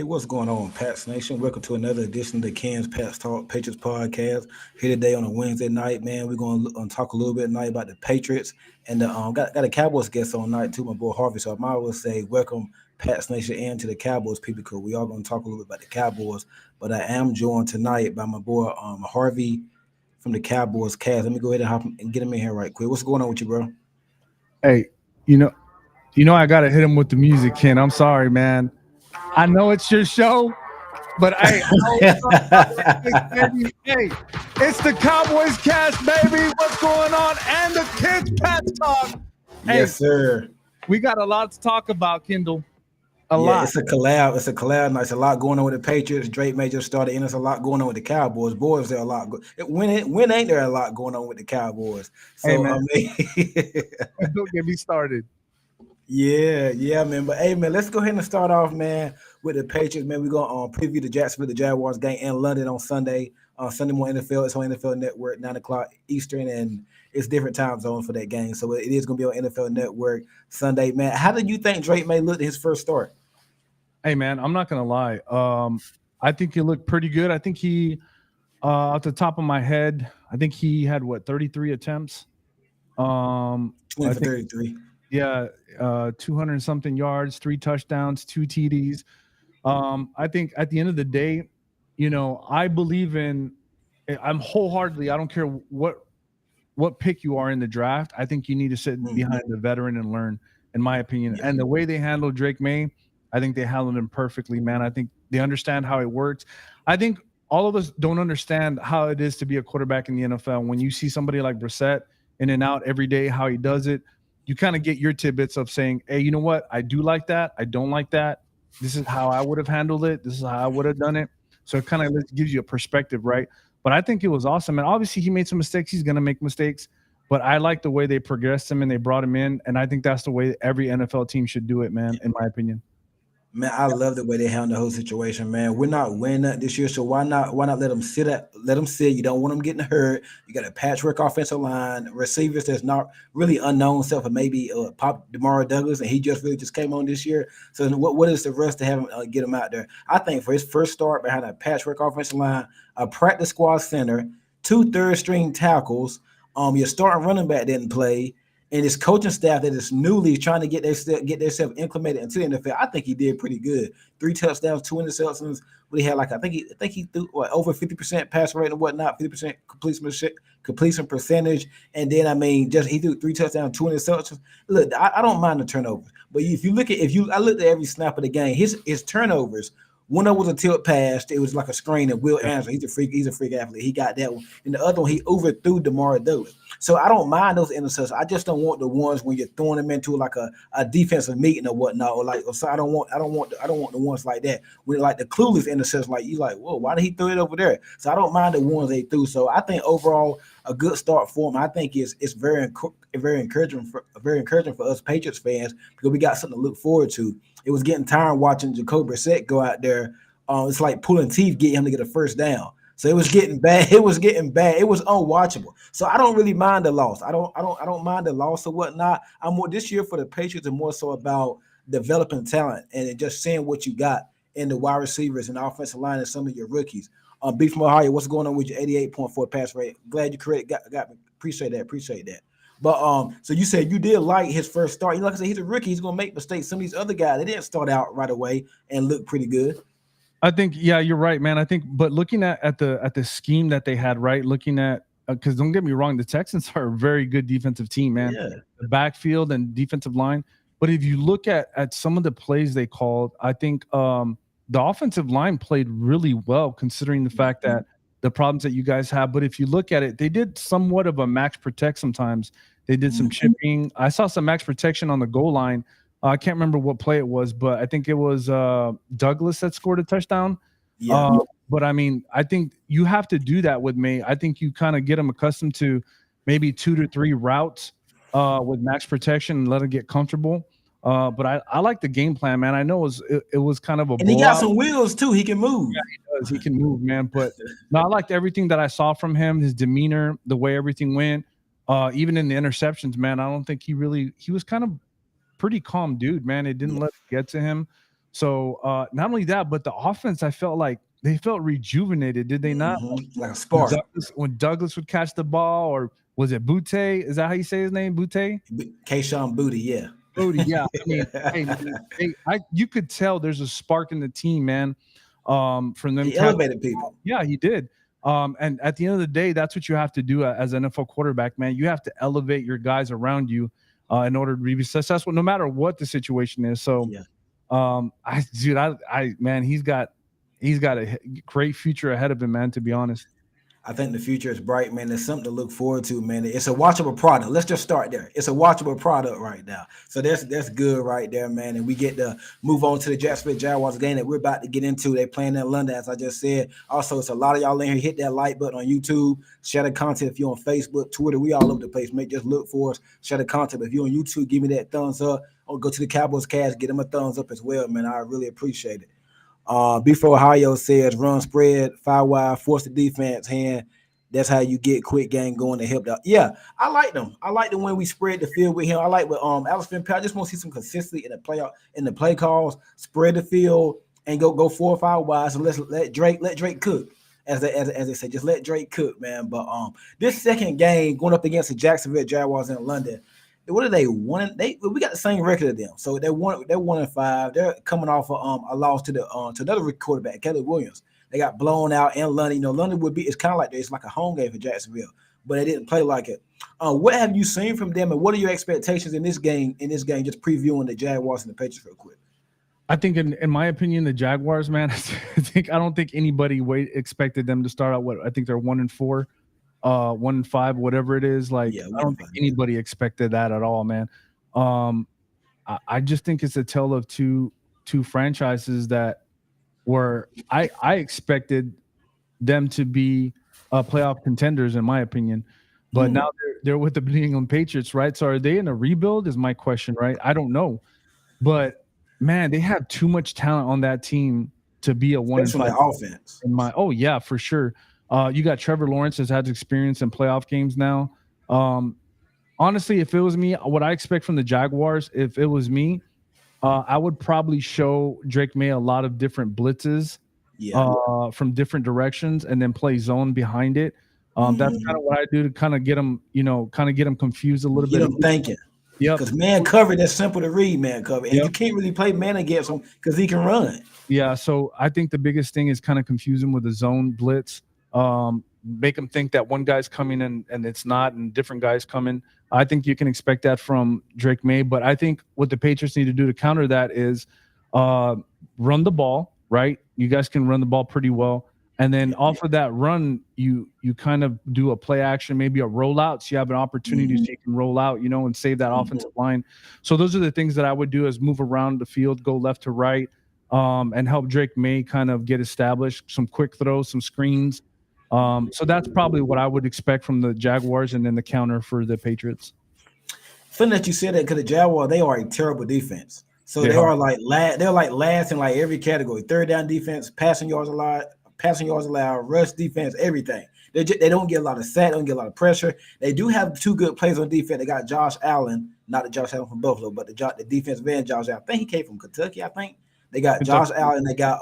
what's going on, Pats Nation? Welcome to another edition of the Ken's Pats Talk Patriots podcast. Here today on a Wednesday night, man. We're going to talk a little bit tonight about the Patriots and got a Cowboys guest on tonight too, my boy Harvey. So I might as well say welcome Pats Nation and to the Cowboys people because we are going to talk a little bit about the Cowboys. But I am joined tonight by my boy Harvey from the Cowboys cast. Let me go ahead and and get him in here right quick. What's going on with you, bro? Hey, you know, I gotta hit him with the music, Ken. I'm sorry, man. I know it's your show, but hey, baby, hey, it's the Cowboys cast, baby. What's going on? And the kids Pats talk. Hey, Yes, sir. we got a lot to talk about, Kendall. A Yeah, lot. it's a collab. It's a collab. Night. It's a lot going on with the Patriots. Drake Maye just started, and there's a lot going on with the Cowboys. Boys, there a lot. When ain't there a lot going on with the Cowboys? Hey, So I man, mean, don't get me started. yeah, man. But hey, man, let's go ahead and start off, man, with the Patriots. Man, we're gonna preview the Jacksonville, the Jaguars game in London on Sunday. Sunday morning NFL. It's on NFL Network, 9 o'clock Eastern, and it's different time zones for that game. So it is gonna be on NFL Network Sunday, man. How do you think Drake Maye looked at his first start? Hey, man, I'm not gonna lie. I think he looked pretty good. I think he, off the top of my head, I think he had 33 attempts. 20 I for think 33. Yeah, 200 something yards, 3 touchdowns, 2 TDs. I think at the end of the day, I believe in. I'm wholeheartedly. I don't care what pick you are in the draft. I think you need to sit behind the veteran and learn, in my opinion. Yeah. And the way they handled Drake Maye, I think they handled him perfectly, man. I think they understand how it works. I think all of us don't understand how it is to be a quarterback in the NFL. When you see somebody like Brissett in and out every day, how he does it, you kind of get your tidbits of saying, hey, you know what? I do like that. I don't like that. This is how I would have handled it. This is how I would have done it. So it kind of gives you a perspective, right? But I think it was awesome. And obviously he made some mistakes. He's going to make mistakes. But I like the way they progressed him and they brought him in. And I think that's the way every NFL team should do it, man, in my opinion. Man, I love the way they handle the whole situation, man. We're not winning that this year, so why not let them sit at let them sit? You don't want them getting hurt. You got a patchwork offensive line, receivers that's not really unknown, except for maybe Pop Demar Douglas, and he just came on this year. So what is the rest to have him get him out there? I think for his first start behind a patchwork offensive line, a practice squad center, two third string tackles, your starting running back didn't play, and his coaching staff that is newly trying to get themselves implemented into the NFL. I think he did pretty good. 3 touchdowns, 2 interceptions. But he had I think he threw over 50% pass rate and whatnot, 50% completion percentage. And then just he threw 3 touchdowns, 2 interceptions. Look, I don't mind the turnovers, but I looked at every snap of the game, his turnovers. One of them was a tilt pass. It was like a screen, and Will Anderson, he's a freak athlete. He got that one. And the other one, he overthrew DeMar Douglas. So I don't mind those interceptions. I just don't want the ones when you're throwing them into like a defensive meeting or whatnot. So I don't want the ones like that. When like the clueless interceptions, like you like, whoa, why did he throw it over there? So I don't mind the ones they threw. So I think overall a good start for him. I think it's very encouraging for us Patriots fans because we got something to look forward to. It was getting tired watching Jacoby Brissett go out there. It's like pulling teeth getting him to get a first down. So it was getting bad. It was getting bad. It was unwatchable. So I don't really mind the loss. I don't mind the loss or whatnot. I'm more this year for the Patriots and more so about developing talent and just seeing what you got in the wide receivers and offensive line and some of your rookies. Beef from Ohio, what's going on with your 88.4 pass rate? Glad you correct. Got me. Appreciate that. But so you said you did like his first start. Like I said, he's a rookie. He's gonna make mistakes. Some of these other guys, they didn't start out right away and look pretty good. I think, yeah, you're right, man. I think, but looking at the scheme that they had, right? Looking at because don't get me wrong, the Texans are a very good defensive team, man. Yeah. The backfield and defensive line. But if you look at some of the plays they called, I think the offensive line played really well considering the fact that the problems that you guys have. But if you look at it, they did somewhat of a max protect sometimes. They did some chipping. I saw some max protection on the goal line. I can't remember what play it was, but I think it was Douglas that scored a touchdown. Yeah. But I mean, I think you have to do that with Maye. I think you kind of get them accustomed to maybe 2 to 3 routes with max protection and let them get comfortable. But I like the game plan, man. I know it was kind of a and he got some wheels too. He can move. Yeah, he does. He can move, man. But no, I liked everything that I saw from him, his demeanor, the way everything went. Even in the interceptions, man, I don't think he was kind of pretty calm dude, man. It didn't let it get to him. So not only that, but the offense, I felt like they felt rejuvenated. Did they not? Like a spark. When Douglas would catch the ball, or was it Butte? Is that how you say his name? Butte? Kayshawn Booty, yeah. Booty, yeah. I mean, hey, man, you could tell there's a spark in the team, man. From them He catching. elevated people. Yeah, he did. And at the end of the day, that's what you have to do as an NFL quarterback, man. You have to elevate your guys around you in order to be successful, no matter what the situation is. So, Yeah. man, he's got a great future ahead of him, man. To be honest. I think the future is bright, man. It's something to look forward to, man. It's a watchable product. Let's just start there. It's a watchable product right now. So that's good right there, man. And we get to move on to the Jacksonville Jaguars game that we're about to get into. They playing in London, as I just said. Also, it's a lot of y'all in here. Hit that like button on YouTube. Share the content if you're on Facebook, Twitter. We all over the place. Just look for us. Share the content. If you're on YouTube, give me that thumbs up. Or go to the Cowboys cast, get them a thumbs up as well, man. I really appreciate it. Before Ohio says run spread, 5 wide, force the defense hand. That's how you get quick game going to help out. Yeah, I like them. I like the when we spread the field with him. I like with Alex Finn-Powell. I just want to see some consistency in the playoff, in the play calls, spread the field and go 4 or 5 wide. So let Drake cook. As they say, just let Drake cook, man. But this second game going up against the Jacksonville Jaguars in London. What are they? We got the same record of them. So they're 1-5. They're coming off a loss to another quarterback, Kelly Williams. They got blown out in London. You know, London it's kind of like it's like a home game for Jacksonville, but they didn't play like it. What have you seen from them, and what are your expectations in this game? Just previewing the Jaguars and the Patriots real quick. I think, in my opinion, the Jaguars, man. I don't think anybody expected them to start out. I think they're 1-4. 1-5, whatever it is. Like, I don't think anybody expected that at all, man. I just think it's a tale of two franchises that were I expected them to be playoff contenders, in my opinion, but now they're with the New England Patriots, right? So are they in a rebuild? Is my question, right? I don't know, but man, they have too much talent on that team to be a 1-5 offense. Yeah, for sure. You got Trevor Lawrence has had experience in playoff games now. Honestly, if it was me, what I expect from the Jaguars, if it was me, I would probably show Drake Maye a lot of different blitzes from different directions and then play zone behind it. That's kind of what I do to kind of get them, confused a little bit. Get them thinking. Yeah, because man cover, that's simple to read, man cover. And you can't really play man against him because he can run. Yeah, so I think the biggest thing is kind of confuse him with the zone blitz. Make them think that one guy's coming and it's not, and different guys coming. I think you can expect that from Drake Maye, but I think what the Patriots need to do to counter that is run the ball, right? You guys can run the ball pretty well. And then off of that run, you kind of do a play action, maybe a rollout. So you have an opportunity so you can roll out, and save that offensive line. So those are the things that I would do, is move around the field, go left to right, and help Drake Maye kind of get established, some quick throws, some screens. So that's probably what I would expect from the Jaguars, and then the counter for the Patriots. Funny that you said that, because the Jaguars, they are a terrible defense. So they're like last in like every category. Third down defense, passing yards allowed, rush defense, everything. They don't get a lot of sack, don't get a lot of pressure. They do have 2 good players on defense. They got Josh Allen, not the Josh Allen from Buffalo, but the defensive end Josh Allen. I think he came from Kentucky. I think they got Josh Allen. They got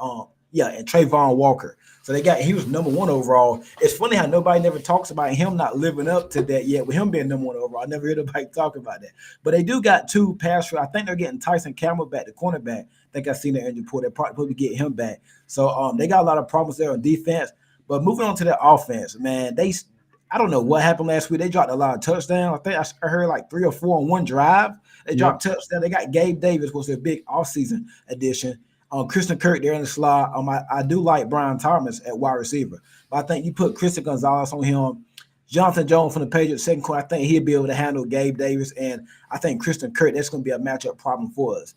and Trayvon Walker. So he was number 1 overall. It's funny how nobody never talks about him not living up to that yet, with him being number 1 overall. I never heard anybody talk about that. But they do got 2 pass rush. I think they're getting Tyson Campbell back, the cornerback. I think I seen the injury report. They're probably get him back. So they got a lot of problems there on defense. But moving on to their offense, man, I don't know what happened last week. They dropped a lot of touchdowns. I think I heard like 3 or 4 on one drive. They dropped touchdowns. They got Gabe Davis, was their big offseason addition. Christian Kirk there in the slot. I do like Brian Thomas at wide receiver, but I think you put Christian Gonzalez on him, Jonathan Jones from the Patriots second quarter. I think he'll be able to handle Gabe Davis, and I think Christian Kirk, that's going to be a matchup problem for us.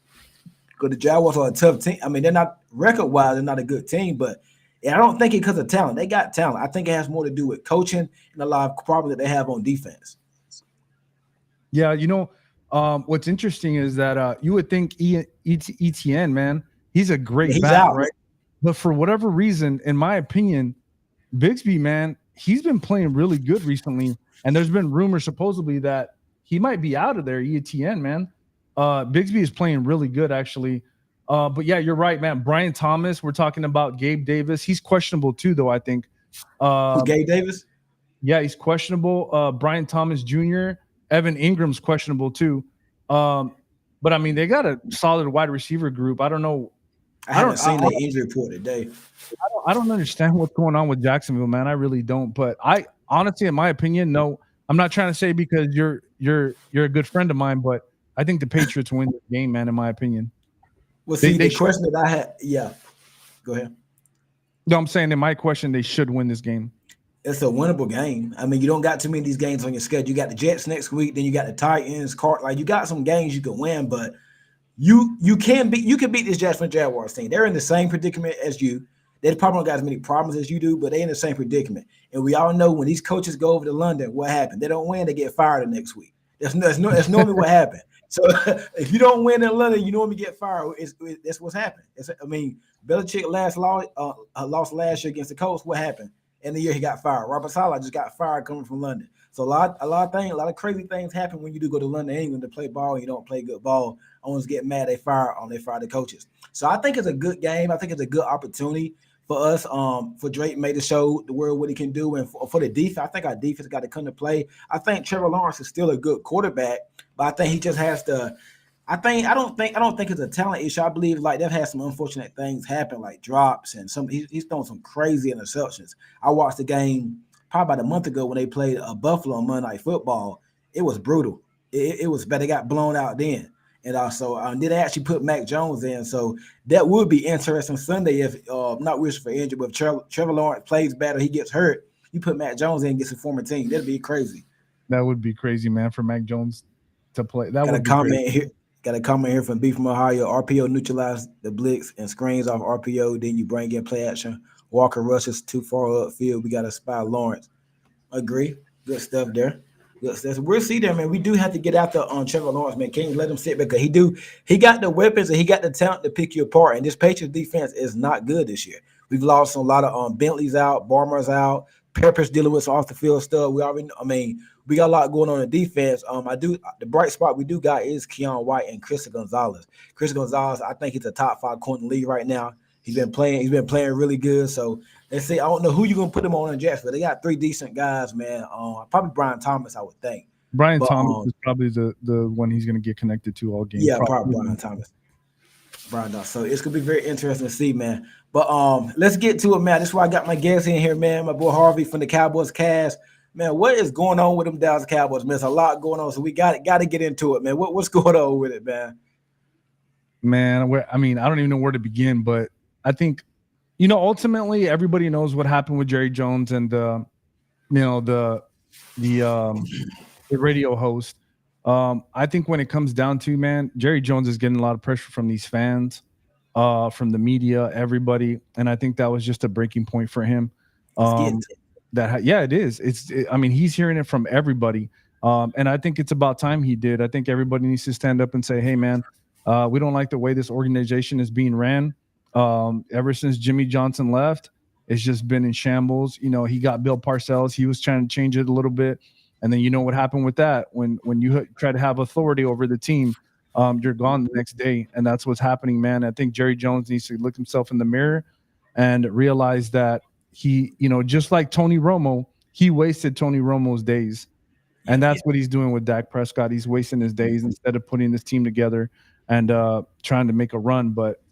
Because the Jaguars are a tough team. I mean, they're not record-wise, they're not a good team, but I don't think it's because of talent. They got talent. I think it has more to do with coaching and a lot of problems that they have on defense. Yeah, what's interesting is that you would think ETN, man. He's a great back, right? But for whatever reason, in my opinion, Bigsby, man, he's been playing really good recently. And there's been rumors supposedly that he might be out of there, ETN, man. Bigsby is playing really good, actually. But yeah, you're right, man. Brian Thomas. We're talking about Gabe Davis. He's questionable too, though. I think. Who, Um, Gabe Davis? yeah, he's questionable. Brian Thomas Jr. Evan Ingram's questionable too. Um, but I mean, they got a solid wide receiver group. I don't know. I I don't. haven't seen the injury report today. I don't understand what's going on with Jacksonville, man. I really don't. But I honestly, in my opinion, no. I'm not trying to say because you're a good friend of mine, but I think the Patriots win this game, man. In my opinion, Well, see, they the should. question that I had, yeah, go ahead. No, I'm saying in my question, they should win this game. It's a winnable game. I mean, you don't got too many of these games on your schedule. You got the Jets next week, then you got the Titans, like you got some games you can win, but you can beat this Jacksonville Jaguars team. They're in the same predicament as you. They probably don't got as many problems as you do, but they're in the same predicament. And we all know when these coaches go over to London, what happened? They don't win, they get fired the next week. That's normally what happened. So if you don't win in London, you normally get fired. That's what's happened. I mean, Belichick lost last year against the Colts. What happened? In the year he got fired. Robert Saleh just got fired coming from London. So a lot of crazy things happen when you do go to London, England to play ball and you don't play good ball. Owners get mad, they fire the coaches. So I think it's a good game. I think it's a good opportunity for us, for Drake Maye to show the world what he can do, and for the defense. I think our defense got to come to play. I think Trevor Lawrence is still a good quarterback, but I think he just has to. I don't think it's a talent issue. I believe like they've had some unfortunate things happen, like drops and he's thrown some crazy interceptions. I watched the game probably about a month ago when they played Buffalo on Monday Night Football. It was brutal. It was bad. They got blown out then. And also, then they actually put Mac Jones in. So that would be interesting Sunday if, not wishing for injury, but if Trevor Lawrence plays bad or he gets hurt, you put Mac Jones in and gets a former team. That'd be crazy. That would be crazy, man, for Mac Jones to play. That Got a would be crazy. comment here. Got a comment here from B from Ohio. RPO neutralize the blitz and screens off RPO. Then you bring in play action. Walker rushes too far upfield. We got to spy Lawrence. Agree. Good stuff there. Good stuff. We'll see there, man. We do have to get out the Trevor Lawrence, man. Can't let him sit because he got the weapons and he got the talent to pick you apart. And this Patriots defense is not good this year. We've lost a lot of Bentley's out, Barmer's out, Pepper's dealing with some off the field stuff. We got a lot going on in defense. The bright spot we do got is Keon White and Chris Gonzalez. Chris Gonzalez, I think he's a top 5 corner in the league right now. He's been playing really good. So let's see. I don't know who you're gonna put him on in Jacksonville. They got 3 decent guys, man. Probably Brian Thomas, I would think. Brian Thomas is probably the one he's gonna get connected to all game. Yeah, probably Brian Thomas. So it's gonna be very interesting to see, man. But let's get to it, man. This is why I got my guest in here, man. My boy Harvey from the Cowboys cast. Man, what is going on with them Dallas Cowboys, man? There's a lot going on, so we got to get into it, man. What's going on with it, man? Man, I don't even know where to begin, but I think, ultimately everybody knows what happened with Jerry Jones and the radio host. I think when it comes down to, man, Jerry Jones is getting a lot of pressure from these fans, from the media, everybody, and I think that was just a breaking point for him. It is. He's hearing it from everybody, and I think it's about time he did. I think everybody needs to stand up and say, "Hey, man, we don't like the way this organization is being ran. Ever since Jimmy Johnson left, it's just been in shambles. He got Bill Parcells. He was trying to change it a little bit. And then you know what happened with that. When you try to have authority over the team, you're gone the next day. And that's what's happening, man. I think Jerry Jones needs to look himself in the mirror and realize that he, just like Tony Romo, he wasted Tony Romo's days. And that's what he's doing with Dak Prescott. He's wasting his days instead of putting this team together and trying to make a run. But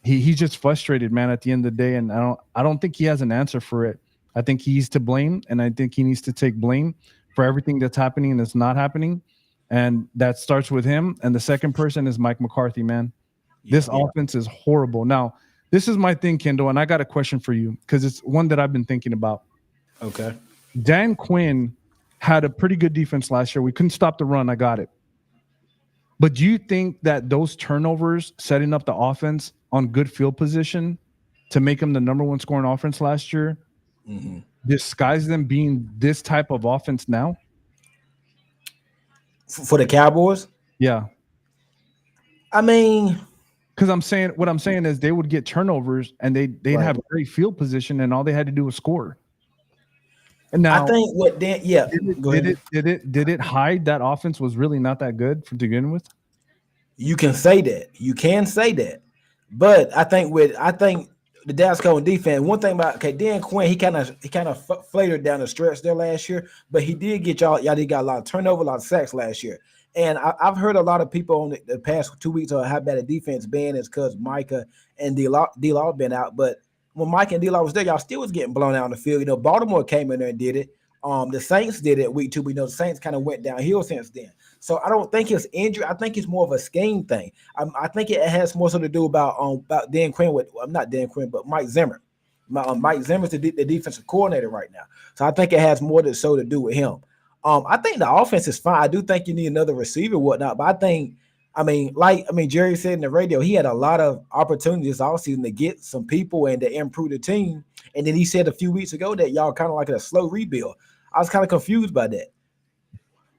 he's just frustrated, man, at the end of the day. And I don't think he has an answer for it. I think he's to blame, and I think he needs to take blame for everything that's happening and that's not happening. And that starts with him. And the second person is Mike McCarthy, man. This offense is horrible. Now, this is my thing, Kendall, and I got a question for you because it's one that I've been thinking about. Okay. Dan Quinn had a pretty good defense last year. We couldn't stop the run. I got it. But do you think that those turnovers, setting up the offense on good field position to make them the number 1 scoring offense last year, disguise them being this type of offense now? For the Cowboys? Yeah. Because what I'm saying is they would get turnovers and they'd have great field position and all they had to do was score. And now I think did it hide that offense was really not that good to begin with? You can say that. But I think the Dallas Cowboys defense. One thing about Dan Quinn, he kind of flated down the stretch there last year, but he did get y'all did got a lot of turnover, a lot of sacks last year. And I've heard a lot of people on the past 2 weeks on how bad the defense been is because Micah and D-Law been out. But when Mike and D-Law was there, y'all still was getting blown out on the field. Baltimore came in there and did it. The Saints did it week 2. We know the Saints kind of went downhill since then. So I don't think it's injury. I think it's more of a scheme thing. I think it has more so to do about Dan Quinn with not Dan Quinn, but Mike Zimmer. Mike Zimmer's the defensive coordinator right now. So I think it has more to do with him. I think the offense is fine. I do think you need another receiver, whatnot. But Jerry said in the radio, he had a lot of opportunities all season to get some people and to improve the team. And then he said a few weeks ago that y'all kind of like a slow rebuild. I was kind of confused by that.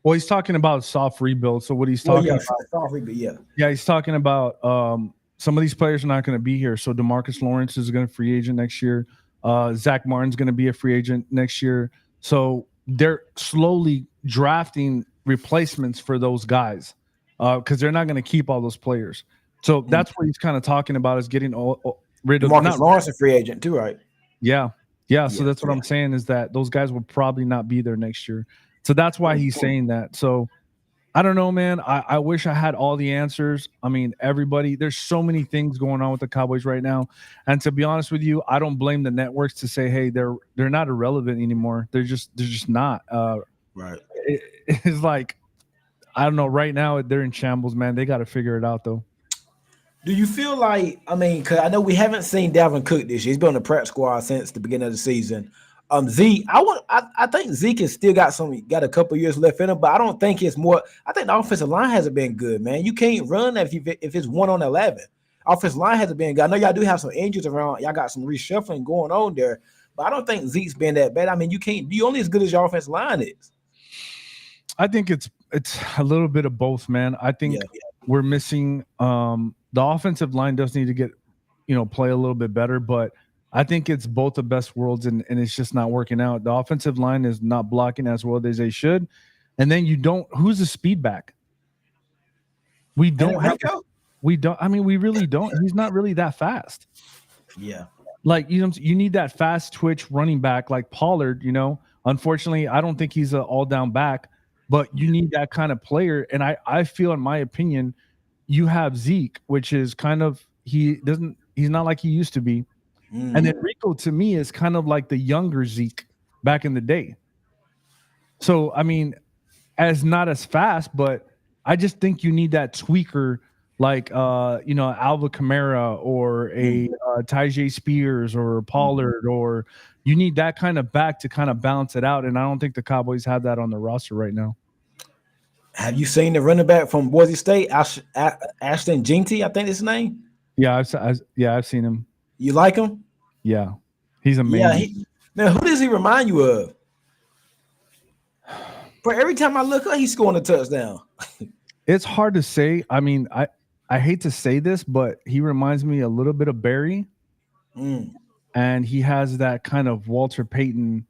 Well, he's talking about soft rebuild. So what he's talking about, soft rebuild, yeah, he's talking about some of these players are not going to be here. So DeMarcus Lawrence is going to free agent next year. Zach Martin's going to be a free agent next year. So they're slowly drafting replacements for those guys because they're not going to keep all those players. So that's what he's kind of talking about is getting rid of DeMarcus Lawrence, a free agent too, right? Yeah. So that's what I'm saying is that those guys will probably not be there next year. So that's why he's saying that. So I don't know, man. I wish I had all the answers. I mean, there's so many things going on with the Cowboys right now. And to be honest with you, I don't blame the networks to say, hey, they're not irrelevant anymore. They're just not. Right. It's like, I don't know. Right now, they're in shambles, man. They got to figure it out, though. Do you feel like, because I know we haven't seen Dalvin Cook this year. He's been on the prep squad since the beginning of the season. Zeke, I think Zeke has still got a couple years left in him, but I don't think it's more. I think the offensive line hasn't been good, man. You can't run if it's 1-on-11. Offensive line hasn't been good. I know y'all do have some injuries around. Y'all got some reshuffling going on there, but I don't think Zeke's been that bad. I mean, you only as good as your offensive line is. I think it's a little bit of both, man. I think we're missing the offensive line does need to get play a little bit better, but I think it's both the best worlds, and it's just not working out. The offensive line is not blocking as well as they should, and then who's the speed back? We don't have. We don't. I mean, we really don't. He's not really that fast. Yeah. Like you need that fast twitch running back like Pollard. Unfortunately, I don't think he's an all down back, but you need that kind of player. And I feel, in my opinion, you have Zeke, which is kind of he's not like he used to be. And then Rico, to me, is kind of like the younger Zeke back in the day. So, I mean, not as fast, but I just think you need that tweaker like, Alva Kamara or a Tyjae Spears or Pollard, or you need that kind of back to kind of balance it out. And I don't think the Cowboys have that on the roster right now. Have you seen the running back from Boise State, Ashton Jeanty? I think his name. Yeah, I've seen him. You like him? Yeah, he's amazing. Man, who does he remind you of? But every time I look up, he's scoring a touchdown. It's hard to say. I mean, I hate to say this, but he reminds me a little bit of Barry, and he has that kind of Walter Payton.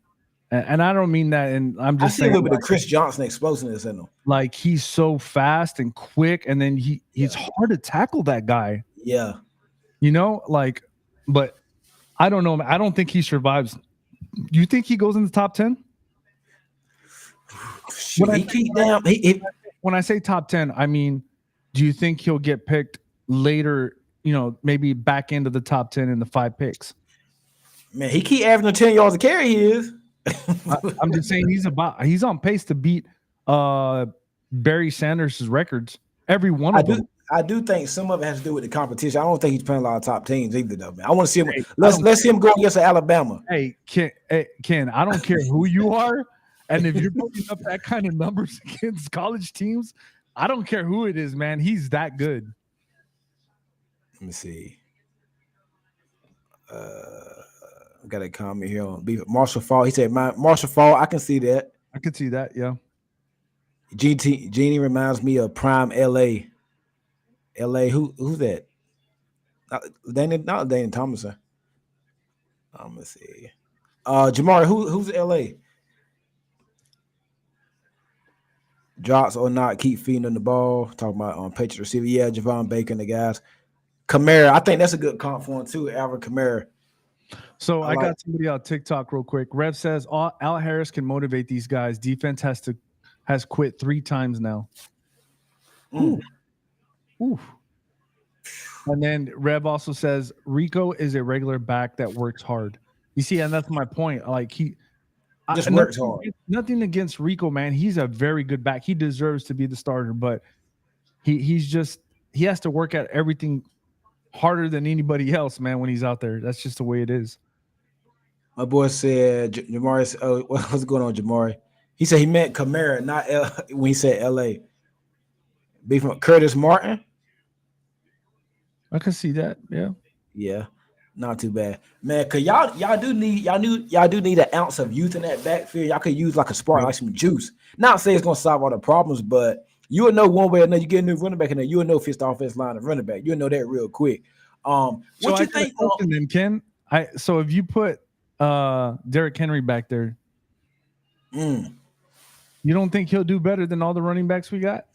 And I don't mean that, and I'm just saying a little bit of Chris Johnson explosiveness in him. Like he's so fast and quick, and then he's hard to tackle that guy. Yeah, but I don't know. I don't think he survives. Do you think he goes in the top 10? When I say top 10, I mean, do you think he'll get picked later? Maybe back into the top 10 in the 5 picks. Man, he keep averaging 10 yards a carry. He is. I'm just saying he's on pace to beat Barry Sanders' records. Every one of them. I do think some of it has to do with the competition. I don't think he's playing a lot of top teams either, though, man. I want to see him. Let's see him go against Alabama. Hey, Ken, I don't care who you are, and if you're putting up that kind of numbers against college teams, I don't care who it is, man. He's that good. Let me see. Got a comment here on Marshall Fall. He said, Marshall Fall, I can see that. I can see that, yeah. Jeannie reminds me of Prime LA. LA, who's that? Not Daniel Thomason. Let me see. Jamari, who's LA? Drops or not, keep feeding on the ball. Talking about Patriots receiver. Yeah, Javon Baker and the guys. Kamara, I think that's a good comp for him too. Alvin Kamara. So I I like. got somebody on TikTok real quick. Rev says Al Harris can motivate these guys. Defense has quit 3 times now. Ooh, Mm. ooh. And then Rev also says Rico is a regular back that works hard. You see, and that's my point. Like Just works nothing, hard. nothing against Rico, man. He's a very good back. He deserves to be the starter, but he's just he has to work at everything harder than anybody else, man. When he's out there, that's just the way it is. My boy said Jamari. Oh, what's going on, Jamari? He said he meant Kamara, not when he said L.A. Be from Curtis Martin. I can see that. Yeah. Yeah, not too bad, man. Cause y'all do need an ounce of youth in that backfield. Y'all could use like a spark, Yep. like some juice. Not saying it's gonna solve all the problems, but you will know one way or another. You get a new running back in there, you will know if it's the offense line of running back. You'll know that real quick. So What I you got a think? question then, Ken. So if you put Derrick Henry back there, Mm, you don't think he'll do better than all the running backs we got?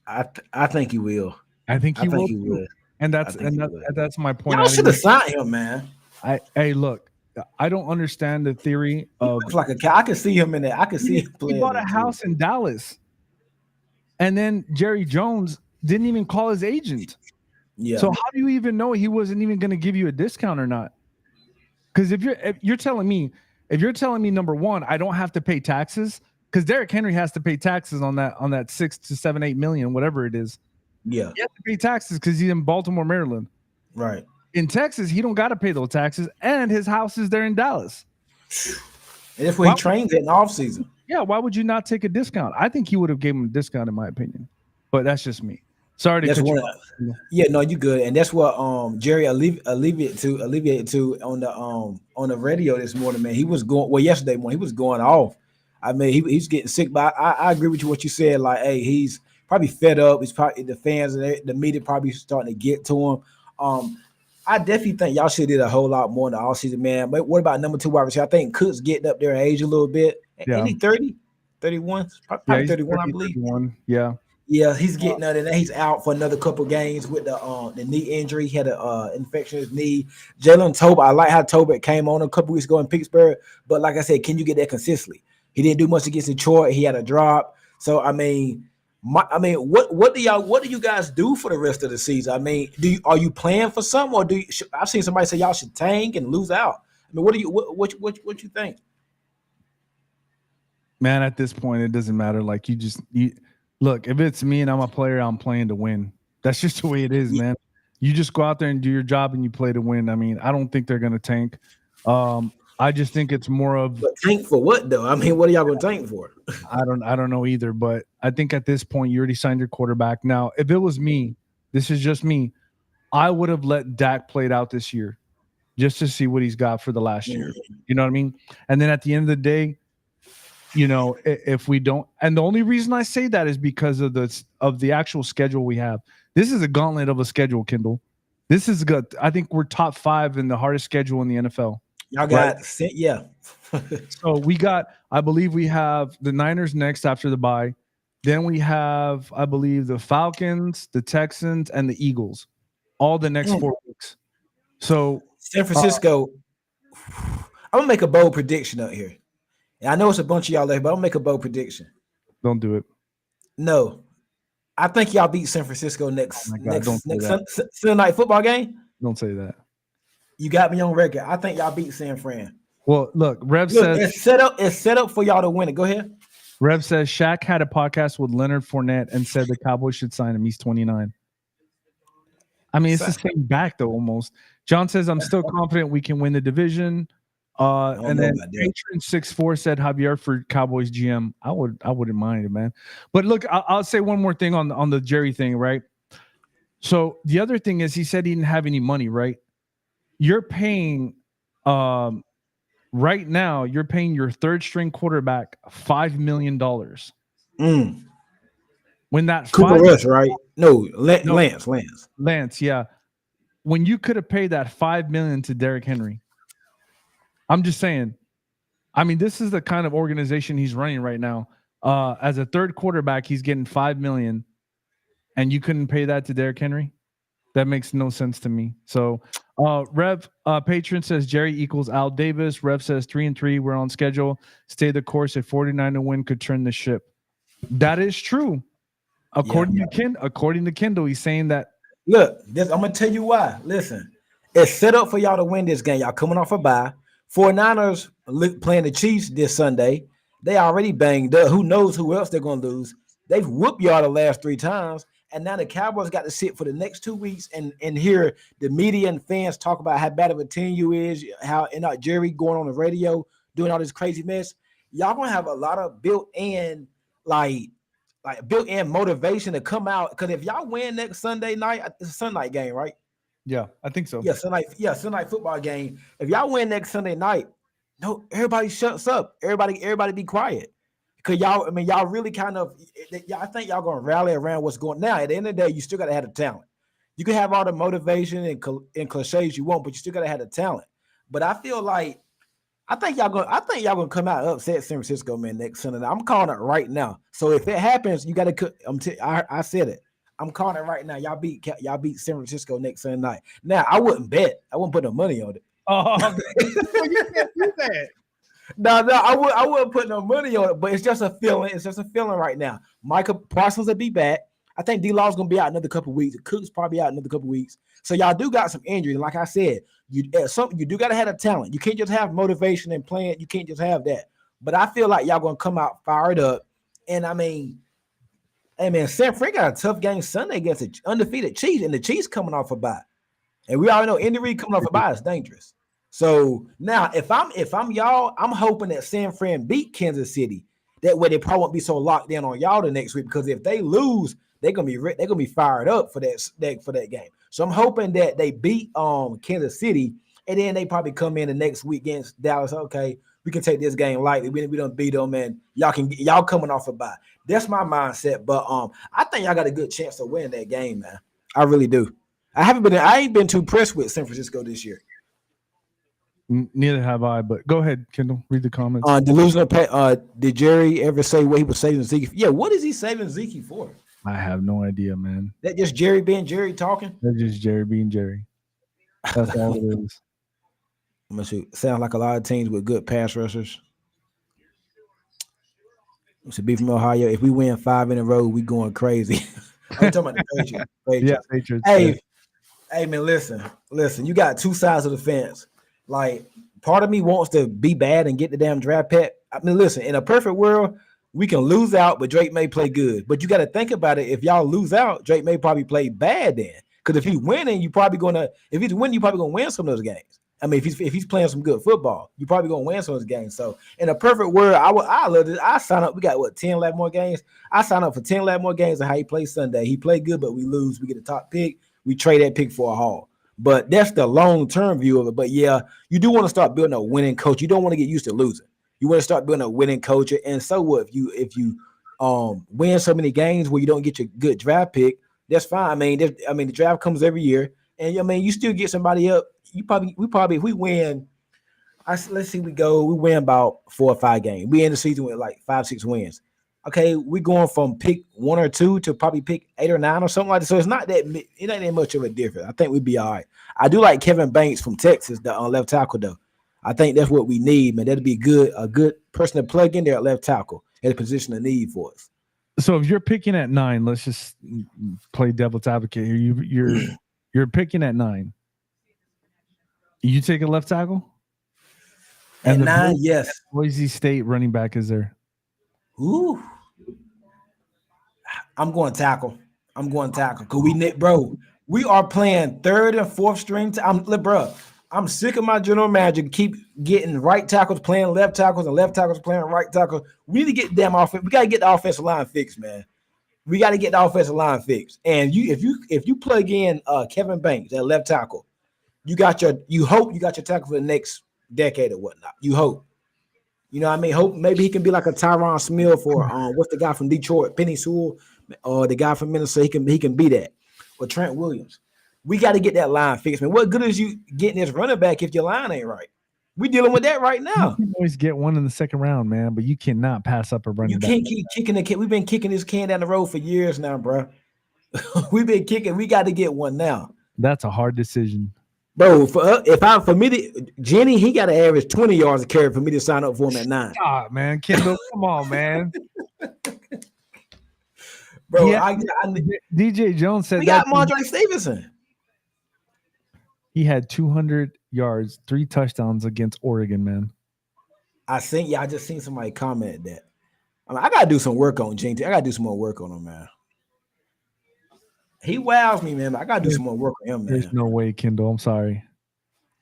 I think he will. I think I he think will he too. will. And I that's think and he that, will. that's my point. Y'all I think should have signed him, man. hey, look, I don't understand the theory He of looks like a cat. I can see him in there. I can see him he playing bought there a too. house in Dallas, and then Jerry Jones didn't even call his agent. Yeah, So how do you even know he wasn't even going to give you a discount or not? Because if you're telling me number one, I don't have to pay taxes because Derrick Henry has to pay taxes on that 6 to 7, 8 million, whatever it is. yeah, He has to pay taxes because he's in Baltimore, Maryland. right. In Texas, he don't got to pay those taxes, and his house is there in Dallas. And that's where Why he would trains in the off season. Yeah, why would you not take a discount? I think he would have gave him a discount, in my opinion. But that's just me. Sorry to That's cut you one. off. Yeah, no, you good. And that's what Jerry alleviated to on the radio this morning, man. He was going yesterday morning. He was going off. I mean, he's getting sick, but I agree with you what you said. Like, hey, he's probably fed up. He's probably the fans and the media probably starting to get to him. I definitely think y'all should have did a whole lot more in the offseason, man. But what about number 2 wide receiver? I think Cook's getting up there in age a little bit. Yeah. Ain't he 30, 31? Yeah, Probably he's 31, I believe. 31. Yeah. Yeah, he's getting out, and he's out for another couple games with the knee injury. He had a infection in his knee. Jalen Tolbert, I like how Tolbert came on a couple weeks ago in Pittsburgh, but like I said, can you get that consistently? He didn't do much against Detroit. He had a drop. So what do you guys do for the rest of the season? I mean, are you playing for some, or I've seen somebody say y'all should tank and lose out? I mean, what you think? Man, at this point, it doesn't matter. Like you look, if it's me and I'm a player, I'm playing to win. That's just the way it is, man. You just go out there and do your job and you play to win. I mean, I don't think they're gonna tank. I just think it's more of But tank for what though? I mean, what are y'all gonna tank for? I don't know either, but I think at this point you already signed your quarterback. Now, if it was me, this is just me, I would have let Dak play it out this year just to see what he's got for the last year. You know what I mean? And then at the end of the day, if we don't, and the only reason I say that is because of the actual schedule we have. This is a gauntlet of a schedule, Kendall. This is good. I think we're top 5 in the hardest schedule in the NFL. Y'all Right. got yeah. So I believe we have the Niners next after the bye. Then we have, I believe, the Falcons, the Texans, and the Eagles, all the next 4 weeks. So San Francisco. I'm gonna make a bold prediction out here. And I know it's a bunch of y'all there, but I'm gonna make a bold prediction. don't do it. No, I think y'all beat San Francisco Oh my God, don't say that. Sunday night football game. Don't say that. You got me on record. I think y'all beat San Fran. Well, look, Rev Look, says it's set up for y'all to win it. Go ahead. Shaq had a podcast with Leonard Fournette and said the Cowboys should sign him. He's 29. I mean, it's the same back though, almost. John says, I'm still confident we can win the division. And then Patron 64 said Javier for Cowboys GM. I wouldn't mind it, man. But look, I'll say one more thing on the Jerry thing, right? So the other thing is he said he didn't have any money, right? You're paying right now, you're paying your third string quarterback $5 million. When that Cooper Rush, right? No, Lance. Yeah. When you could have paid that $5 million to Derrick Henry. I'm just saying. I mean, this is the kind of organization he's running right now. As a third quarterback, he's getting $5 million. and you couldn't pay that to Derrick Henry. That makes no sense to me. So, Rev Patron says Jerry equals Al Davis. Rev says 3-3. We're on schedule. Stay the course. If 49 to win could turn the ship. That is true. According to Kendall, he's saying that. Look, I'm gonna tell you why. Listen, it's set up for y'all to win this game. Y'all coming off a bye. 49ers playing the Chiefs this Sunday. They already banged up. Who knows who else they're gonna lose? They've whooped y'all the last 3 times, and now the Cowboys got to sit for the next 2 weeks and hear the media and fans talk about how bad of a team you is, how Jerry going on the radio doing all this crazy mess. Y'all gonna have a lot of built-in built-in motivation to come out, because if y'all win next Sunday night, it's a Sunday night game, right? Yeah, I think so. Yeah, Sunday night football game. If y'all win next Sunday night, no, everybody shuts up. Everybody be quiet. Because y'all really kind of, I think y'all gonna rally around what's going now. At the end of the day, you still gotta have the talent. You can have all the motivation and cliches you want, but you still gotta have the talent. But I feel like I think y'all gonna come out upset San Francisco, man, next Sunday. I'm calling it right now. So if it happens, you gotta. I said it. I'm calling it right now. Y'all beat San Francisco next Sunday night. Now I wouldn't bet. I wouldn't put no money on it. Oh, you can't do that. No, I wouldn't put no money on it. But it's just a feeling. It's just a feeling right now. Micah Parsons will be back. I think D-Law's gonna be out another couple of weeks. Cook's probably out another couple of weeks. So y'all do got some injuries. Like I said, you do gotta have a talent. You can't just have motivation and playing. You can't just have that. But I feel like y'all gonna come out fired up. And I mean, hey man, San Fran got a tough game Sunday against the undefeated Chiefs, and the Chiefs coming off a bye. And we already know Andy Reid coming off a bye is dangerous. So now, if I'm y'all, I'm hoping that San Fran beat Kansas City. That way, they probably won't be so locked in on y'all the next week. Because if they lose, they're gonna be fired up for that game. So I'm hoping that they beat Kansas City, and then they probably come in the next week against Dallas. Okay, we can take this game lightly. We don't beat them, and y'all coming off a bye. That's my mindset. But I think y'all got a good chance to win that game, man. I really do. I ain't been too impressed with San Francisco this year. Neither have I, but go ahead, Kendall. Read the comments. Delusional. Did Jerry ever say what he was saving Zeke? Yeah, what is he saving Zeke for? I have no idea, man. That just Jerry being Jerry talking? That's just Jerry being Jerry. That's all it is. I'm gonna shoot. Sounds like a lot of teams with good pass rushers. To be from Ohio, if we win 5 in a row, we going crazy. I'm talking about the Patriots. Yeah, Patriots. Hey, man, listen. You got two sides of the fence. Like, part of me wants to be bad and get the damn draft pick. I mean, listen, in a perfect world, we can lose out, but Drake Maye play good. But you got to think about it. If y'all lose out, Drake Maye probably play bad then. Because if he's winning, if he's winning, you probably gonna win some of those games. I mean, if he's playing some good football, you probably gonna win some of those games. So in a perfect world, I love this. I sign up. We got 10, 11 more games. I sign up for 10, 11 more games of how he plays Sunday. He played good, but we lose. We get a top pick. We trade that pick for a haul. But that's the long-term view of it. But yeah, you do want to start building a winning coach. You don't want to get used to losing. You want to start building a winning coach. And so what if you win so many games where you don't get your good draft pick? That's fine. I mean, the draft comes every year, and I mean, you still get somebody up. We probably if we win, let's see, we win about 4 or 5 games. We end the season with like 5, 6 wins. Okay, we're going from pick 1 or 2 to probably pick 8 or 9 or something like that. So it ain't that much of a difference. I think we'd be all right. I do like Kevin Banks from Texas, the left tackle though. I think that's what we need, man. That'd be a good person to plug in there at left tackle at a position of need for us. So if you're picking at 9, let's just play devil's advocate here. You're picking at 9. You take a left tackle? At 9, yes. Boise State running back is there. Ooh. I'm going tackle. Because we are playing 3rd and 4th string. I'm sick of my general manager keep getting right tackles playing left tackles and left tackles playing right tackles. We need to get damn offense. We got to get the offensive line fixed, man. We got to get the offensive line fixed. And if you plug in Kevin Banks at left tackle, you hope you got your tackle for the next decade or whatnot. You hope. You know what I mean? Hope maybe he can be like a Tyron Smith or what's the guy from Detroit, Penny Sewell, or the guy from Minnesota. He can be that. Or Trent Williams. We got to get that line fixed, man. What good is you getting this running back if your line ain't right? We dealing with that right now. You can always get one in the 2nd round, man, but you cannot pass up a running back. You can't keep kicking the can. We've been kicking this can down the road for years now, bro. We've been kicking. We got to get one now, That's a hard decision. bro. For me to Jenny, he got to average 20 yards a carry for me to sign up for him at 9. Stop, man. Kendall, come on, man. Bro, Yeah, DJ Jones said we that got Mondre Stevenson. he had 200 yards, 3 touchdowns against Oregon, man. I just seen somebody comment that. I gotta do some work on Jinty. I gotta do some more work on him, man. He wows me, man. I gotta do some more work on him, man. There's no way, Kendall. I'm sorry.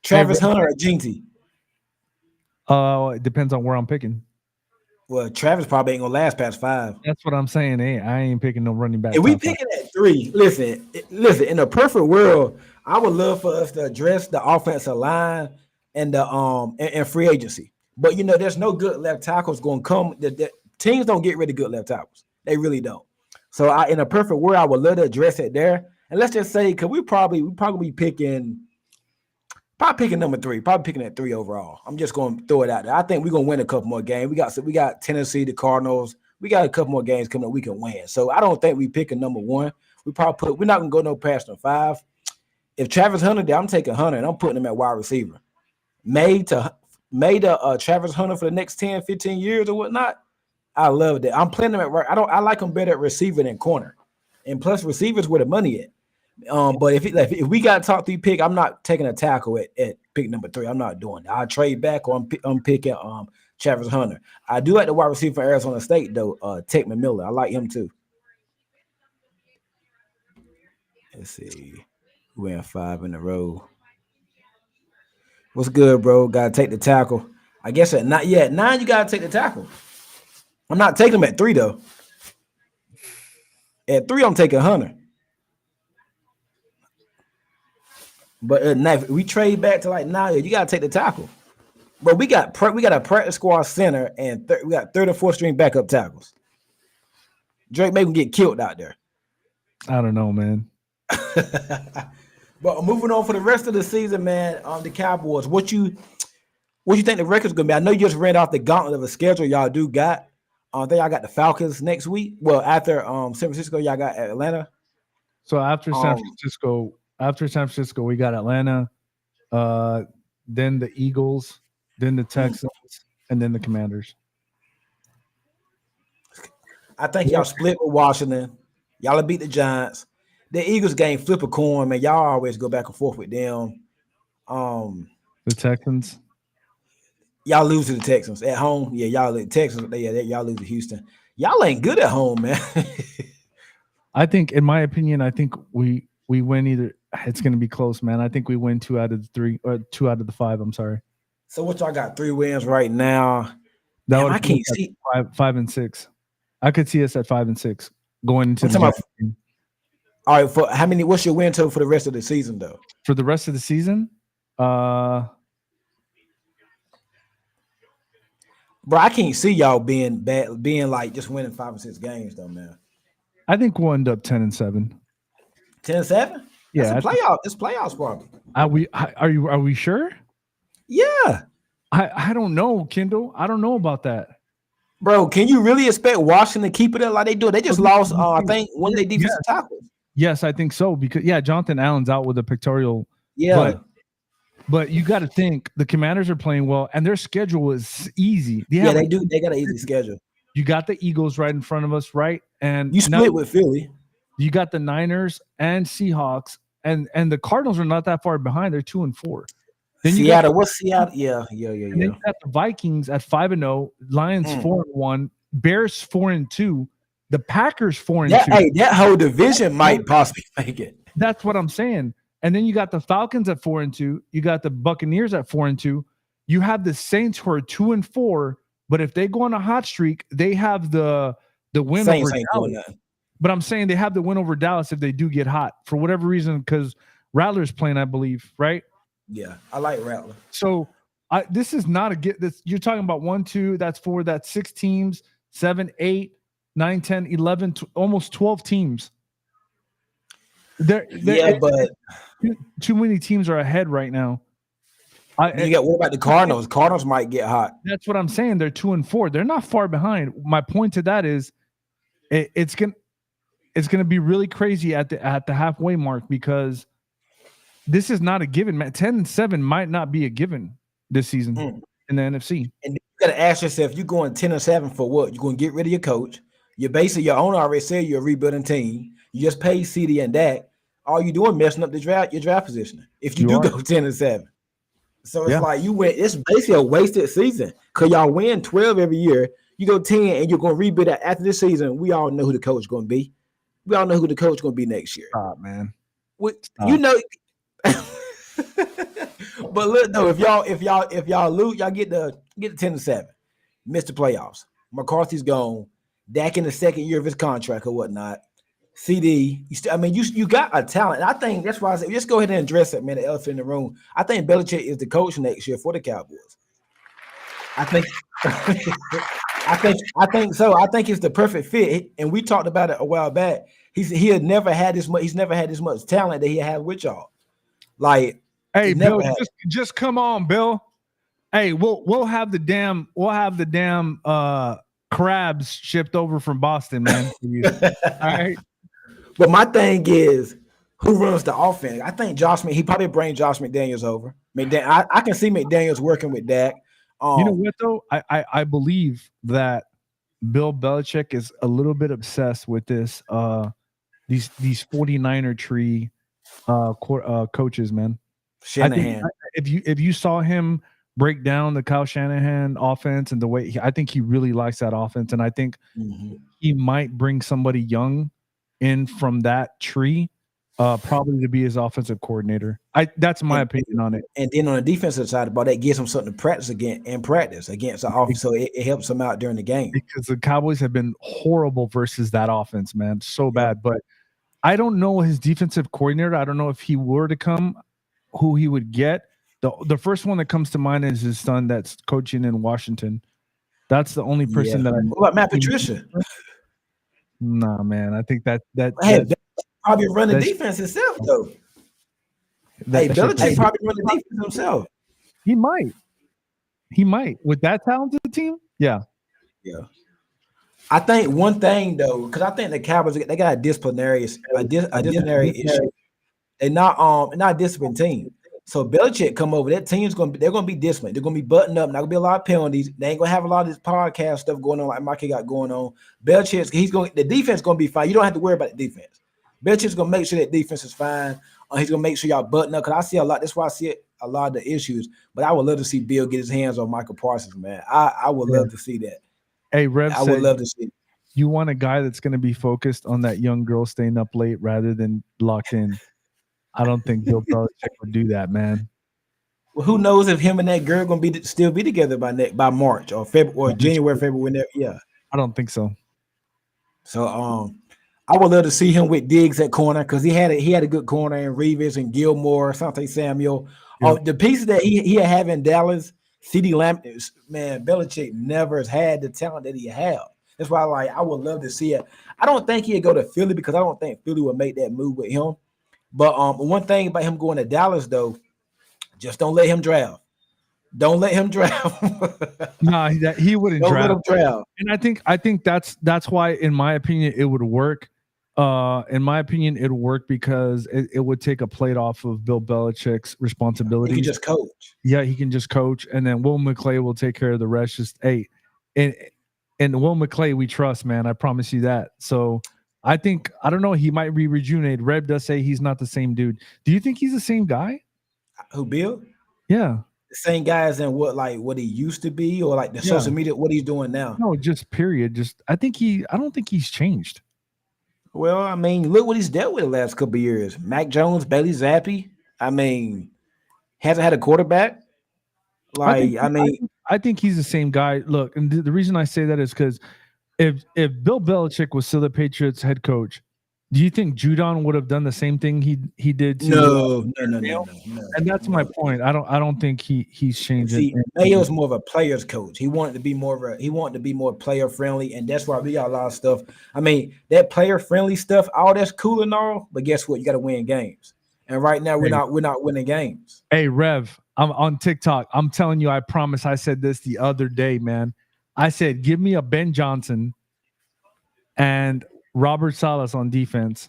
Travis Hunter or Jinty? It depends on where I'm picking. Well, Travis probably ain't gonna last past 5. That's what I'm saying. Hey, I ain't picking no running back. If we picking at 3, listen. In a perfect world, I would love for us to address the offensive line and the and free agency. But there's no good left tackles going to come. The teams don't get rid of good left tackles. They really don't. So in a perfect world, I would love to address it there. And let's just say, because we probably be picking number 3, probably picking at 3 overall. I'm just going to throw it out there. I think we're going to win a couple more games. We got Tennessee, the Cardinals. We got a couple more games coming up we can win. So I don't think we picking number 1. We're not going to go no past number 5. If Travis Hunter there, I'm taking Hunter and I'm putting him at wide receiver. Made to Travis Hunter for the next 10, 15 years or whatnot. I love that. I'm playing him at right. I like him better at receiver than corner. And plus receivers where the money at. But if we got a top 3 pick, I'm not taking a tackle at pick number 3. I'm not doing that. I'll trade back or I'm picking Travis Hunter. I do like the wide receiver for Arizona State though, Tech Miller. I like him too. Let's see. We went 5 in a row. What's good, bro? Gotta take the tackle. I guess at 9, at 9 you gotta take the tackle. I'm not taking him at 3 though. At 3, I'm taking Hunter. But if we trade back to like 9, you gotta take the tackle. But we got a practice squad center and we got 3rd or 4th string backup tackles. Drake Maye can get killed out there. I don't know, man. But moving on for the rest of the season, man, the Cowboys, what you think the record's gonna be? I know you just ran off the gauntlet of a schedule y'all do got. I think y'all got the Falcons next week. Well, after San Francisco, y'all got Atlanta. So after San Francisco, we got Atlanta, then the Eagles, then the Texans, and then the Commanders. I think y'all split with Washington. Y'all will beat the Giants. The Eagles game, flip a coin, man. Y'all always go back and forth with them. The Texans. Y'all lose to the Texans at home. Yeah, y'all Texans. Yeah, y'all lose to Houston. Y'all ain't good at home, man. I think, in my opinion, we win either. It's going to be close, man. I think we win 2 out of the 3 or 2 out of the 5. I'm sorry. So what y'all got? 3 wins right now. I can't see 5 and 6. I could see us at 5 and 6 going into the game. All right, for how many? What's your win total for the rest of the season, though? For the rest of the season, bro, I can't see y'all being like just winning 5 or 6 games, though, man. I think we'll end up 10-7. 10-7? Yeah, it's playoff. It's playoffs, probably. Are we sure? Yeah. I don't know, Kendall. I don't know about that. Bro, can you really expect Washington to keep it up like they do? They just lost, I think, one of their defensive tackles. Yes, I think so. Because Jonathan Allen's out with a pectoral. Yeah. But you got to think the Commanders are playing well, and their schedule is easy. They do. They got an easy schedule. You got the Eagles right in front of us, right? And you split with Philly. You got the Niners and Seahawks, and the Cardinals are not that far behind. They're 2-4. Then Seattle. What's Seattle? Yeah. And then you got the Vikings at 5-0, Lions 4-1, Bears 4-2, the Packers 4-2. Hey, that whole division might possibly make it. That's what I'm saying. And then you got the Falcons at 4-2. You got the Buccaneers at 4-2. You have the Saints who are 2-4. But if they go on a hot streak, they have the win over Dallas. But I'm saying they have the win over Dallas if they do get hot for whatever reason, because Rattler's playing, I believe, right? Yeah, I like Rattler. So this is not a get. This you're talking about 1, 2. That's 4. That's 6 teams. 7, 8, 9, 10, 11, almost 12 teams. But too many teams are ahead right now. What about the Cardinals? Cardinals might get hot. That's what I'm saying. They're 2-4. They're not far behind. My point to that is, it's gonna. it's going to be really crazy at the halfway mark because this is not a given, man. 10-7 might not be a given this season in the NFC. And you got to ask yourself, you're going 10-7 for what? You're going to get rid of your coach. You're basically your owner already said you're a rebuilding team. You just paid CD and Dak. All you doing messing up your draft position. If you do go 10-7, so it's like you went. It's basically a wasted season because y'all win 12 every year. You go 10 and you're going to rebuild that after this season. We all know who the coach is going to be. We all know who the coach is going to be next year. Stop, man. You know. But look though, if y'all lose, y'all get the 10-7, miss the playoffs. McCarthy's gone. Dak in the second year of his contract or whatnot. CD, you got a talent. And I think that's why I said just go ahead and address it, man. The elephant in the room. I think Belichick is the coach next year for the Cowboys. I think I think so. I think it's the perfect fit. And we talked about it a while back. He had never had this much. He's never had this much talent that he had with y'all. Like, hey, Bill, just come on, Bill. Hey, we'll have the damn crabs shipped over from Boston, man. All right. But my thing is, who runs the offense? I think he probably bring Josh McDaniels over. I can see McDaniels working with Dak. You know what though? I believe that Bill Belichick is a little bit obsessed with this these 49er tree coaches, man. Shanahan. If you saw him break down the Kyle Shanahan offense and the way I think he really likes that offense, and I think he might bring somebody young in from that tree, probably to be his offensive coordinator. That's my opinion on it. And then on the defensive side of the ball, that gives him something to practice against the offense, so it helps him out during the game. Because the Cowboys have been horrible versus that offense, man, so bad. But I don't know his defensive coordinator. I don't know if he were to come, who he would get. The first one that comes to mind is his son that's coaching in Washington. That's the only person that I know. What about Matt Patricia? Nah, man. I think that probably run the defense himself, though. Belichick probably run the defense himself. He might. With that talented team? Yeah. I think one thing, though, because I think the Cowboys, they got a disciplinary issue. They're not a disciplined team. So Belichick come over, that team's they're gonna be disciplined. They're gonna be buttoned up. Not gonna be a lot of penalties. They ain't gonna have a lot of this podcast stuff going on like Mikey got going on. Belichick, the defense gonna be fine. You don't have to worry about the defense. Belichick's gonna make sure that defense is fine. He's gonna make sure y'all button up. Cause I see a lot. That's why I see a lot of the issues. But I would love to see Bill get his hands on Michael Parsons, man. I would love to see that. Hey, Rev, I would love to see. You want a guy that's gonna be focused on that young girl staying up late rather than locked in. I don't think Bill Belichick would do that, man. Well, who knows if him and that girl gonna still be together by March or February or January, February? I don't think so. So I would love to see him with Diggs at corner because he had a good corner in Reeves and Gilmore, Asante Samuel. The pieces that he have in Dallas, CeeDee Lamb, man, Belichick never has had the talent that he have. That's why I would love to see it. I don't think he'd go to Philly because I don't think Philly would make that move with him. But one thing about him going to Dallas though, just don't let him draft. Don't let him draft. No, he wouldn't don't draft. Let him draft. And I think that's why, in my opinion, it would work. In my opinion, it would work because it would take a plate off of Bill Belichick's responsibility. He can just coach. Yeah, he can just coach, and then Will McClay will take care of the rest. And Will McClay we trust, man. I promise you that. So I don't know. He might be rejuvenated. Reb does say he's not the same dude. Do you think he's the same guy? Who, Bill? Yeah. The same guy as in what he used to be, or like the social media, what he's doing now? No, just period. I don't think he's changed. Well, I mean, look what he's dealt with the last couple of years. Mac Jones, Bailey Zappi. I mean, hasn't had a quarterback. I think he's the same guy. Look, and the reason I say that is because if Bill Belichick was still the Patriots head coach, do you think Judon would have done the same thing he did to No. And that's my point. I don't think he's changing. See, Mayo's more of a player's coach. He wanted to be more player friendly, and that's why we got a lot of stuff. I mean, that player friendly stuff, all that's cool and all, but guess what? You got to win games. And right now we're not winning games. Hey, Rev, I'm on TikTok. I'm telling you, I promise I said this the other day, man. I said, give me a Ben Johnson and Robert Salas on defense,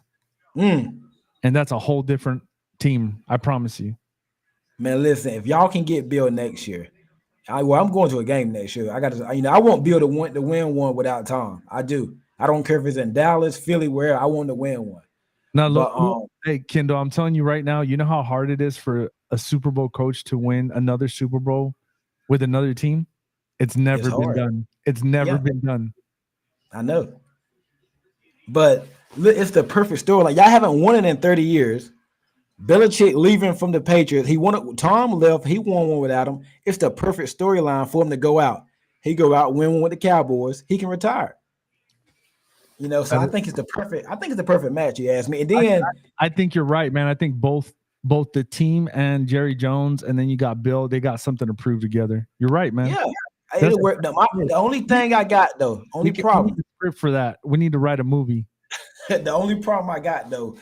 Mm. and that's a whole different team. I promise you. Man, listen, if y'all can get Bill next year, I'm going to a game next year. I got to, I want Bill to win one without Tom. I do. I don't care if it's in Dallas, Philly, where I want to win one. Now, But hey, Kendall, I'm telling you right now, you know how hard it is for a Super Bowl coach to win another Super Bowl with another team? It's it's never been hard. done. It's never Yeah, been done. I know. But it's the perfect story. Like y'all haven't won it in 30 years. Belichick leaving from the Patriots. He wanted Tom left. He won one without him. It's the perfect storyline for him to go out. He go out, win one with the Cowboys. He can retire. So That I is- think it's the perfect. I think it's the perfect match. You ask me, and I, then I think you're right, man. I think both the team and Jerry Jones, and then you got Bill. They got something to prove together. You're right, man. yeah, That's it'll work. The only thing I got though, only we need problem, a script for that. We need to write a movie. the only problem I got though,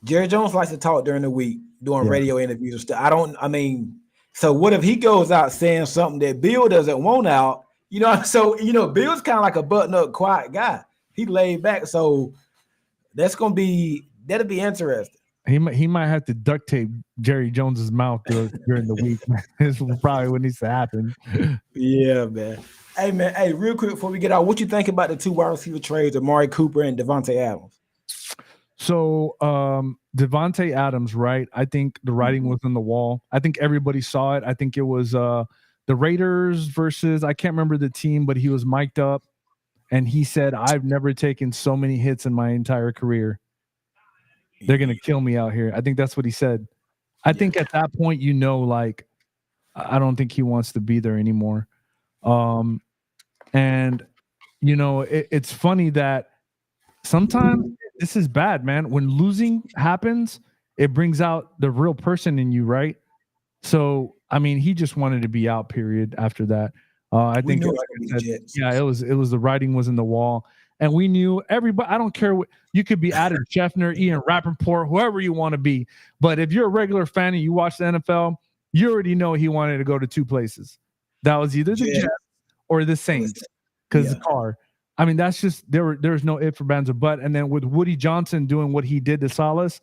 Jerry Jones likes to talk during the week, doing Yeah. radio interviews and stuff. I mean, so what if he goes out saying something that Bill doesn't want out? So Bill's kind of like a button-up, quiet guy. He laid back, so that'll be interesting. He might have to duct tape Jerry Jones's mouth during the week. This is probably what needs to happen. Yeah, man. Hey, man. Hey, real quick before we get out, what you think about the two wide receiver trades, Amari Cooper and Devontae Adams? So Devontae Adams, right? I think the writing was on the wall. I think everybody saw it. I think it was the Raiders versus I can't remember the team, but he was mic'd up and he said, "I've never taken so many hits in my entire career. They're gonna kill me out here." I think that's what he said. I think at that point, like I don't think he wants to be there anymore. And it's funny that sometimes this is bad, man. When losing happens, it brings out the real person in you, right? So, I mean, he just wanted to be out. Period. After that, I We think, knew it like was I gonna said, be the Jets. yeah, it was the writing was in the wall, and we knew everybody. I don't care what you could be, Adam Scheffner, Ian Rappaport, whoever you want to be, but if you're a regular fan and you watch the NFL, you already know he wanted to go to two places. That was either the Jets. Jets or the Saints, because the car. I mean, that's just there's no if or buts or but. And then with Woody Johnson doing what he did to Salas,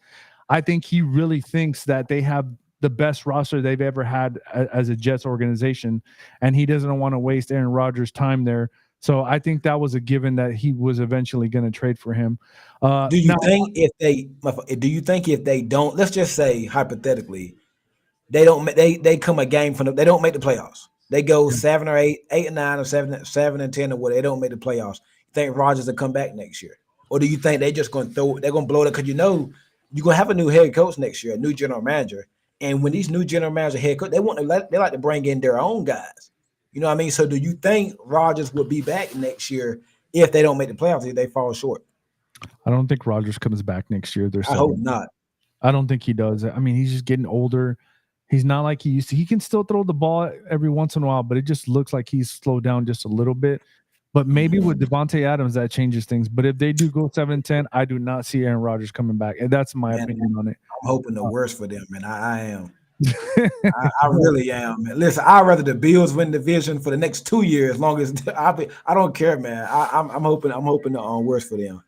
I think he really thinks that they have the best roster they've ever had as a Jets organization, and he doesn't want to waste Aaron Rodgers' time there. So I think that was a given that he was eventually going to trade for him. Do you think if they don't, let's just say hypothetically, they don't they come a game from they don't make the playoffs. They go 7 or 8, 8 and 9 or 7 and 10 or what, they don't make the playoffs. You think Rodgers will come back next year? Or do you think they're just gonna blow it? Because you're gonna have a new head coach next year, a new general manager. And when these new general manager head coach, they like to bring in their own guys. You know what I mean? So do you think Rodgers will be back next year if they don't make the playoffs, if they fall short? I don't think Rodgers comes back next year. I hope not. I don't think he does. I mean, he's just getting older. He's not like he used to. He can still throw the ball every once in a while, but it just looks like he's slowed down just a little bit. But maybe with Devontae Adams, that changes things. But if they do go 7-10, I do not see Aaron Rodgers coming back. And that's my opinion on it. I'm hoping the worst for them, man. I am. I really am, man. Listen, I'd rather the Bills win the division for the next 2 years, as long as I don't care, man. I'm hoping the worst for them.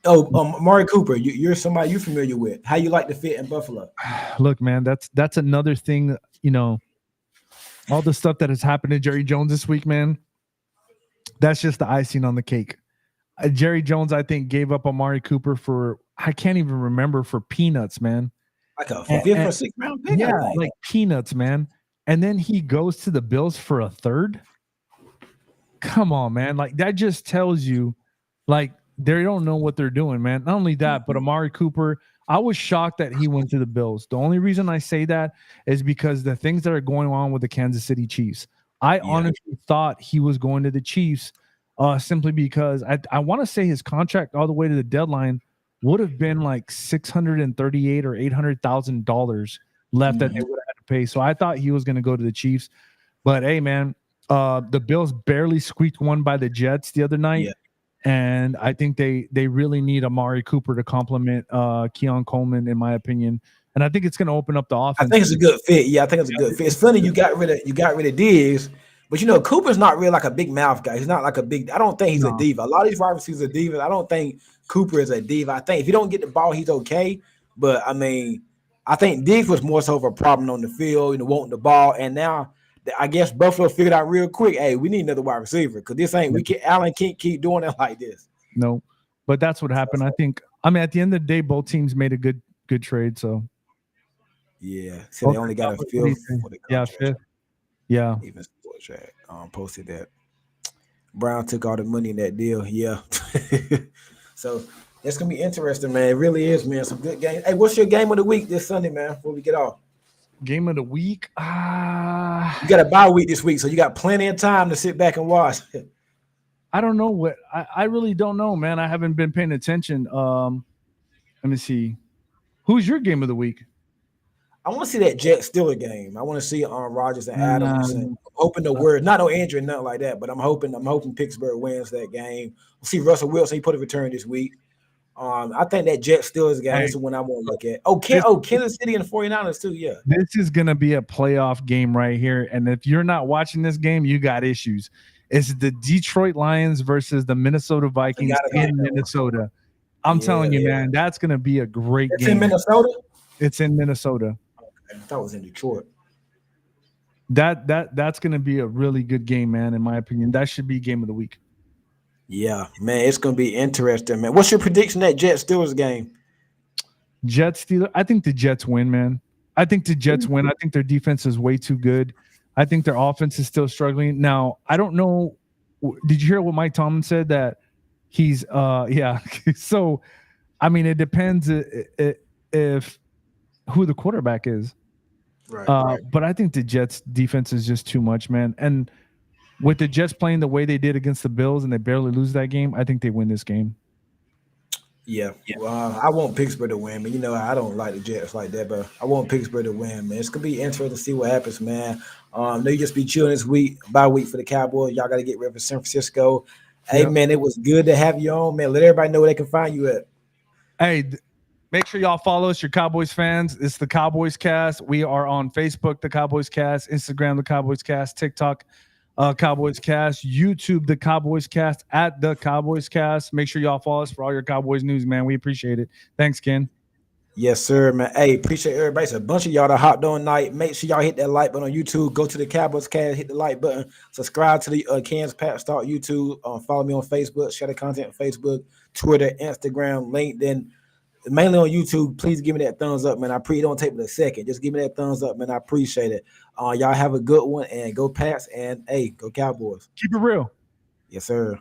Amari Cooper, you're somebody you're familiar with. How you like to fit in Buffalo? Look, man, that's another thing. All the stuff that has happened to Jerry Jones this week, man. That's just the icing on the cake. Jerry Jones, I think, gave up Amari Cooper for I can't even remember for peanuts, man. Like a fifth or sixth round pick, yeah, like peanuts, man. And then he goes to the Bills for a third. Come on, man. Like that just tells you, like they don't know what they're doing, man. Not only that, but Amari Cooper, I was shocked that he went to the Bills. The only reason I say that is because the things that are going on with the Kansas City Chiefs. I honestly thought he was going to the Chiefs simply because I want to say his contract all the way to the deadline would have been like $638,000 or $800,000 left that they would have had to pay. So I thought he was going to go to the Chiefs. But hey, man, the Bills barely squeaked one by the Jets the other night. Yeah. And I think they really need Amari Cooper to complement Keon Coleman, in my opinion. And I think it's going to open up the offense. I think it's a good fit. Yeah, I think it's a good fit. It's funny you got rid of Diggs, But Cooper's not really like a big mouth guy. He's not like a big. I don't think he's a No, diva. A lot of these wide receivers are divas. I don't think Cooper is a diva. I think if he don't get the ball, he's okay. But I mean, I think Diggs was more so of a problem on the field, wanting the ball. And now, I guess Buffalo figured out real quick, hey, we need another wide receiver because this ain't. yeah, We can Allen can't keep doing it like this. no. But that's what happened. I think. I mean, at the end of the day, both teams made a good trade. So Yeah. So they okay, only got a what do you fifth think? for the Yeah, contract. fifth. Yeah. Even sports track posted that Brown took all the money in that deal. Yeah. So it's gonna be interesting, man. It really is, man. Some good games. Hey, what's your game of the week this Sunday, man? Before we get off, Game of the week. you got a bye week this week, so you got plenty of time to sit back and watch. I don't know what I really don't know, man. I haven't been paying attention. Let me see. Who's your game of the week? I want to see that Jet Steeler game. I want to see Rodgers and Adams. And Um, I'm hoping the word, not no injury, nothing like that, but I'm hoping Pittsburgh wins that game. We'll see Russell Wilson. He put a return this week. I think that Jet Steelers game hey, is the one I want to look at. Oh, this Kansas City and the 49ers too. Yeah, this is gonna be a playoff game right here. And if you're not watching this game, you got issues. It's the Detroit Lions versus the Minnesota Vikings forgot about in that one. Minnesota. I'm Yeah, telling you, yeah. man, that's gonna be a great It's in game. Minnesota. It's in Minnesota. I thought it was in Detroit. That's gonna be a really good game, man. In my opinion, that should be game of the week. Yeah, man, it's gonna be interesting, man. What's your prediction that Jet Steelers game? Jets, Steelers. I think the Jets win, man. I think the Jets win. I think their defense is way too good. I think their offense is still struggling. Now, I don't know. Did you hear what Mike Tomlin said that he's yeah. So, I mean, it depends if who the quarterback is. Right. But I think the Jets defense is just too much, man. And with the Jets playing the way they did against the Bills and they barely lose that game, I think they win this game. Yeah. Well, I want Pittsburgh to win, but I don't like the Jets like that. But I want Pittsburgh to win, man. It's gonna be interesting to see what happens, man. They just be chilling this week, bye week for the Cowboys. Y'all got to get ready for San Francisco. Hey, Yep. man, it was good to have you on, man. Let everybody know where they can find you at. Hey, make sure y'all follow us, your Cowboys fans. It's the Cowboys Cast. We are on Facebook, the Cowboys Cast, Instagram, the Cowboys Cast, TikTok, Cowboys Cast, YouTube, the Cowboys Cast, at the Cowboys Cast. Make sure y'all follow us for all your Cowboys news, man. We appreciate it. Thanks, Ken. Yes, sir, man. Hey, appreciate everybody. It's a bunch of y'all that hopped on night. Make sure y'all hit that like button on YouTube. Go to the Cowboys Cast, hit the like button. Subscribe to the Kansas Pat Start YouTube. Follow me on Facebook. Share the content on Facebook, Twitter, Instagram, LinkedIn. Mainly on YouTube. Please give me that thumbs up, man. It don't take but a second. Just give me that thumbs up, man. I appreciate it. Y'all have a good one and go Pats and hey, go Cowboys. Keep it real. Yes, sir.